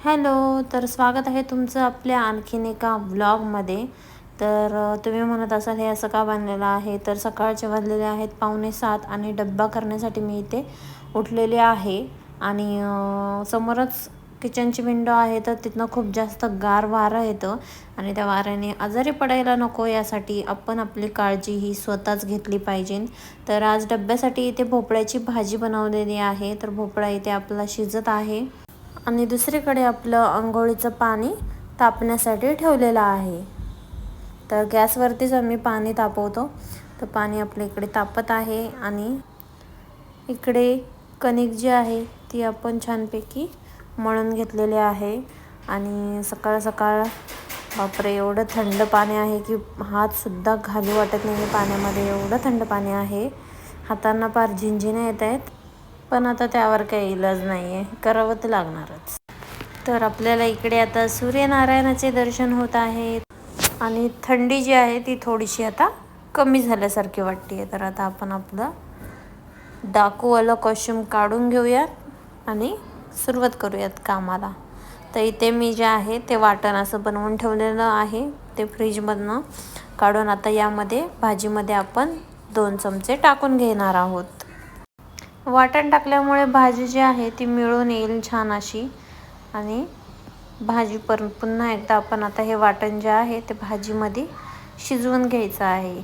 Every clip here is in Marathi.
हॅलो. तर स्वागत आहे तुमचं आपल्या आणखीन एका व्लॉगमध्ये. तर तुम्ही म्हणत असाल हे असं का बनलेलं आहे, तर सकाळचे वाजलेले आहेत 6:45 आणि डब्बा करण्यासाठी मी इथे उठलेले आहे. आणि समोरच किचनची विंडो आहे, तर तिथनं खूप जास्त गार वारं येतं आणि त्या वाऱ्याने आजारी पडायला नको यासाठी आपण आपली काळजी ही स्वतःच घेतली पाहिजे. तर आज डब्यासाठी इथे भोपळ्याची भाजी बनवलेली आहे. तर भोपळा इथे आपला शिजत आहे आणि दुसरीकडे आपलं अंघोळीचं पाणी तापण्यासाठी ठेवलेलं आहे. तर गॅसवरतीच आम्ही पाणी तापवतो. तर पाणी आपल्या इकडे तापत आहे आणि इकडे कणिक जी आहे ती आपण छानपैकी मळून घेतलेले आहे. आणि सकाळ सकाळ बापरे, एवढं थंड पाणी आहे की हातसुद्धा घालू वाटत नाही आहे पाण्यामध्ये. एवढं थंड पाणी आहे, हातांना पार झिंझिण्या येत आहेत. पण आता त्यावर काही इलाज नाही आहे, करावं तर लागणारच. तर आपल्याला इकडे आता सूर्यनारायणाचे दर्शन होत आहे आणि थंडी जी आहे ती थोडीशी आता कमी झाल्यासारखी वाटते. तर आता आपण आपलं डाकूवाला कॉस्ट्यूम काढून घेऊयात आणि सुरुवात करूयात कामाला. तर इथे मी जे आहे ते वाटण असं बनवून ठेवलेलं आहे, ते फ्रीजमधनं काढून आता यामध्ये भाजीमध्ये आपण 2 चमचे टाकून घेणार आहोत. वाटण टाकल्यामुळे भाजी जी आहे ती मिळून येईल छान अशी. आणि भाजी पुन्हा एकदा आपण आता हे वाटण जे आहे ते भाजीमध्ये शिजवून घ्यायचं आहे.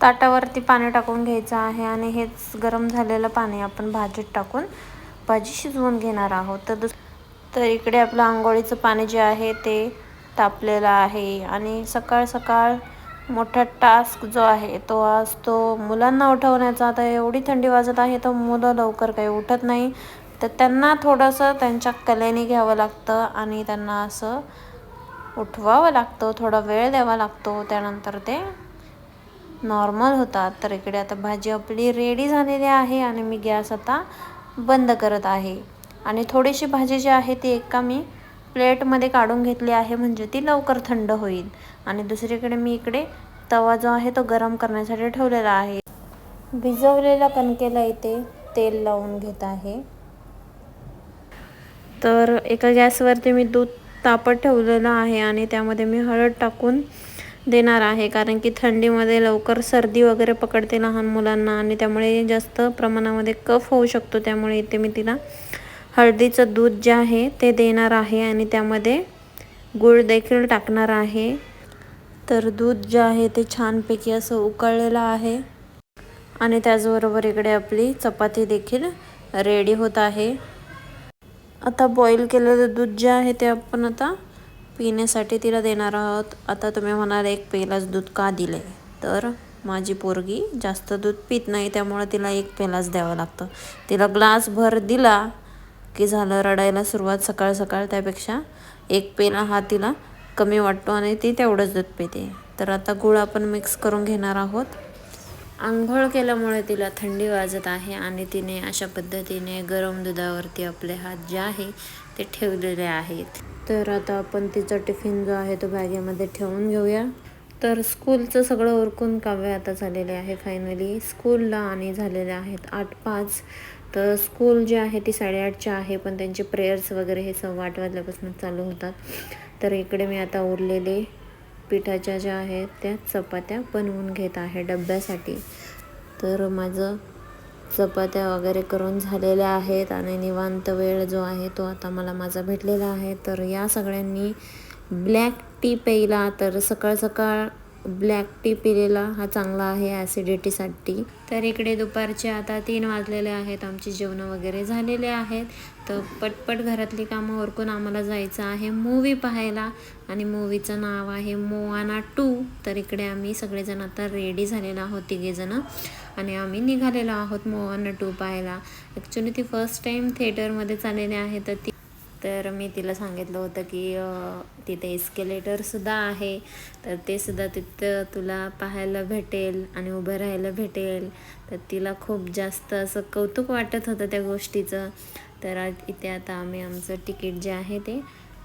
ताटावरती पाणी टाकून घ्यायचं आहे आणि हेच गरम झालेलं पाणी आपण भाजीत टाकून भाजी शिजवून घेणार आहोत. तर इकडे आपलं आंघोळीचं पाणी जे आहे ते तापलेलं आहे आणि सकाळ सकाळ मोठा टास्क जो आहे तो असतो मुलांना उठवण्याचा. आता एवढी थंडी वाजत आहे तर मुलं लवकर काही उठत नाही, तर त्यांना थोडंसं त्यांच्या कलेने घ्यावं लागतं आणि त्यांना असं उठवावं लागतं, थोडा वेळ द्यावा लागतो, त्यानंतर ते नॉर्मल होतात. तर इकडे आता भाजी आपली रेडी झालेली आहे आणि मी गॅस आता बंद करत आहे. आणि थोडीशी भाजी जी आहे ती एका मी प्लेटमध्ये काढून घेतली आहे, म्हणजे ती लवकर थंड होईल. आणि दुसरीकडे मी इकडे तवा जो आहे तो गरम करण्यासाठी ठेवलेला आहे. भिजवलेल्या कणकेला इथे तेल लावून घेत आहे. तर एका गॅसवरती मी दूध तापत ठेवलेलं आहे आणि त्यामध्ये मी हळद टाकून देणार आहे, कारण की थंडीमध्ये लवकर सर्दी वगैरे पकडते लहान मुलांना आणि त्यामुळे जास्त प्रमाणामध्ये कफ होऊ शकतो. त्यामुळे इथे मी तिला हळदीचं दूध जे आहे ते देणार आहे आणि त्यामध्ये गूळ देखील टाकणार आहे. तर दूध जे आहे ते छानपैकी असं उकळलेलं आहे आणि त्याचबरोबर इकडे आपली चपाती देखील रेडी होत आहे. आता बॉईल केलेलं दूध जे आहे ते आपण आता पिण्यासाठी तिला देणार आहोत. आता तुम्ही म्हणाल 1 पेलाच दूध का दिले, तर माझी पोरगी जास्त दूध पित नाही, त्यामुळे तिला 1 पेलाच द्यावं लागतं. तिला ग्लासभर दिला की झालं रडायला सुरुवात सकाळ सकाळ. त्यापेक्षा 1 पेला हा तिला कमी वाटतो आणि ती तेवढंच दूध पिते. तर आता गूळ आपण मिक्स करून घेणार आहोत. आंघोळ केल्यामुळे तिला थंडी वाजत आहे आणि तिने अशा पद्धतीने गरम दुधावरती आपले हात जे आहे ते ठेवलेले आहेत. तर आता आपण तिचा टिफिन जो आहे तो बॅगेमध्ये ठेवून घेऊया. तर स्कूलचं सगळं उरकून काव्य आता झालेले आहे फायनली स्कूलला आणि झालेले आहेत 8:05. तर स्कूल जी आहे ती 8:30ची आहे, पण त्यांचे प्रेयर्स वगैरे हे 8:15 वाजल्यापासून चालू होतात. तर इकडे मी आता उरलेले पिठाच्या ज्या आहेत त्या चपात्या बनवून घेत आहे डब्यासाठी. तर माझं चपात्या वगैरे करून झालेल्या आहेत आणि निवांत वेळ जो आहे तो आता मला माझा भेटलेला आहे. तर या सगळ्यांनी ब्लॅक टी प्यायला, तर सकाळ सकाळ ब्लॅक टी पिलेला हा चांगला आहे ॲसिडिटीसाठी. तर इकडे दुपारचे आता 3 वाजलेले आहेत, आमची जेवणं वगैरे झालेले आहेत. तर पटपट घरातली कामं उरकून आम्हाला जायचं आहे मूवी पाहायला आणि मूवीचं नाव आहे मोआना 2. तर इकडे आम्ही सगळेजण आता रेडी झालेलो आहोत 3घेजणं आणि आम्ही निघालेलो आहोत मोआना 2 पाहायला. ॲक्च्युली ती फर्स्ट टाईम थिएटरमध्ये चाललेली आहे. तर मी तिला सांगितलं होतं की तिथे एस्केलेटरसुद्धा आहे, तर ते सुद्धा तिथं तुला पाहायला भेटेल आणि उभं राहायला भेटेल. तर तिला खूप जास्त असं कौतुक वाटत होतं त्या गोष्टीचं. तर इथे आता आम्ही आमचं तिकीट जे आहे ते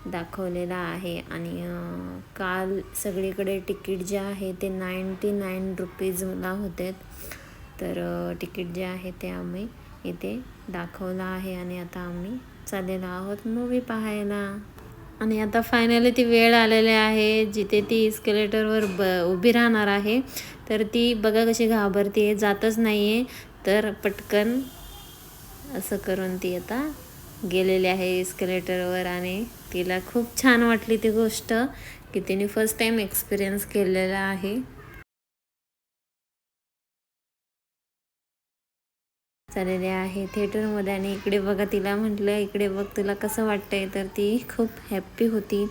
दाखवलेलं आहे आणि काल सगळीकडे तिकीट जे आहे ते 99 रुपीजला होते. तर तिकीट जे आहे ते आम्ही इथे दाखवलं आहे आणि आता आम्ही चाललेलो आहोत मूवी पाहायला. आणि आता फायनली ती वेळ आलेली आहे जिथे ती इस्केलेटरवर उभी राहणार आहे. तर ती बघा कशी घाबरते, जातच नाही आहे. तर पटकन असं करून ती आता गेलेली आहे इस्केलेटरवर आणि तिला खूप छान वाटली ती गोष्ट की तिने फर्स्ट टाईम एक्सपिरियन्स केलेला आहे. चाललेले आहे थिएटरमध्ये आणि इकडे बघा तिला म्हटलं इकडे बघ तुला कसं वाटतंय, तर ती खूप हॅप्पी होती.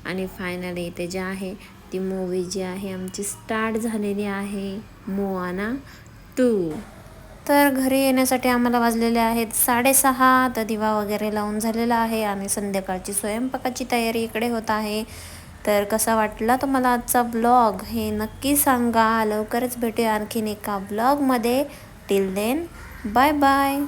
आणि फायनली ते जे आहे ती मूवी जी आहे आमची स्टार्ट झालेली आहे, मोआना 2. तर घरी येण्यासाठी आम्हाला वाजलेले आहेत 6:30. तर दिवा वगैरे लावून झालेला आहे आणि संध्याकाळची स्वयंपाकाची तयारी इकडे होत आहे. तर कसा वाटला तुम्हाला आजचा ब्लॉग हे नक्की सांगा. लवकरच भेटूया आणखीन एका ब्लॉगमध्ये. Till then bye bye.